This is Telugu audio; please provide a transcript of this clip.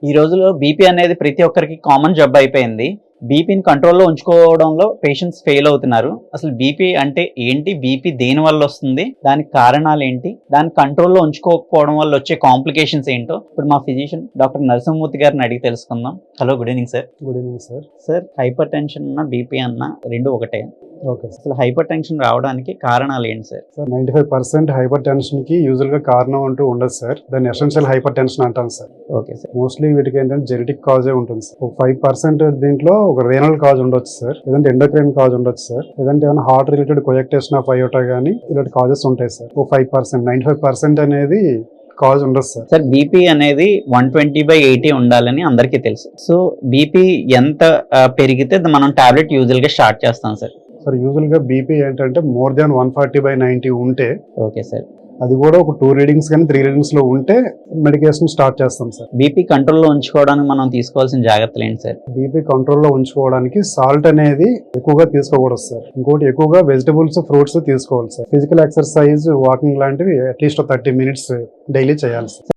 ఈ రోజుల్లో బీపీ అనేది ప్రతి ఒక్కరికి కామన్ జబ్బు అయిపోయింది. బీపీని కంట్రోల్‌లో ఉంచుకోవడంలో పేషెంట్స్ ఫెయిల్ అవుతున్నారు. అసలు బీపీ అంటే ఏంటి? బీపీ దేనివల్ల వస్తుంది? దానికి కారణాలేంటి? దాన్ని కంట్రోల్‌లో ఉంచుకోకపోవడం వల్ల వచ్చే కాంప్లికేషన్స్ ఏంటో ఇప్పుడు మా ఫిజిషియన్ డాక్టర్ నరసింహమూర్తి గారిని అడిగి తెలుసుకుందాం. Hello, good evening sir. Good evening sir. Sir, hyper tension అన్న, బీపీ అన్న 2 ఒకటే. Okay sir. అసలు హైపర్ టెన్షన్ రావడానికి కారణాలు ఏంటి సార్? సార్ 95% హైపర్ టెన్షన్కి యూజువల్గా కారణం అంటూ ఉండదు సార్. దాన్ని ఎసెన్షియల్ హైపర్ టెన్షన్ అంటాం సార్. Okay sir. మోస్ట్లీ వీటికి ఏంటంటే జెనెటిక్ కాజే ఉంటుంది సార్. ఒక 5% దీంట్లో ఒక రేనల్ కాజ్ ఉండొచ్చు సార్, లేదంటే ఎండోక్రైన్ కాజ్ ఉండొచ్చు సార్, లేదంటే ఏమైనా హార్ట్ రిలేటెడ్ కొయెక్టేషన్ ఆఫ్ అయోటా కానీ ఇలాంటి కాజెస్ ఉంటాయి సార్. ఒక 5%, 95% అనేది కాజ్ ఉండదు సార్. సార్, బీపీ అనేది 120/80 ఉండాలని అందరికీ తెలుసు. సో బీపీ ఎంత పెరిగితే మనం టాబ్లెట్ యూజువల్గా స్టార్ట్ చేస్తాం సార్? సార్ యూజువల్గా బీపీ ఏంటంటే మోర్ దాన్ 140/90 ఉంటే, ఓకే సార్. అది కూడా ఒక 2 రీడింగ్స్ కానీ 3 రీడింగ్స్ లో ఉంటే మెడికేషన్ స్టార్ట్ చేస్తాం సార్. బీపీ కంట్రోల్లో ఉంచుకోవడానికి మనం తీసుకోవాల్సిన జాగ్రత్తలు ఏంటి సార్? బీపీ కంట్రోల్లో ఉంచుకోవడానికి సాల్ట్ అనేది ఎక్కువగా తీసుకోకూడదు సార్. ఇంకోటి ఎక్కువగా వెజిటబుల్స్, ఫ్రూట్స్ తీసుకోవాలి సార్. ఫిజికల్ ఎక్సర్సైజ్, వాకింగ్ లాంటివి అట్లీస్ట్ 30 minutes డైలీ చేయాలి సార్.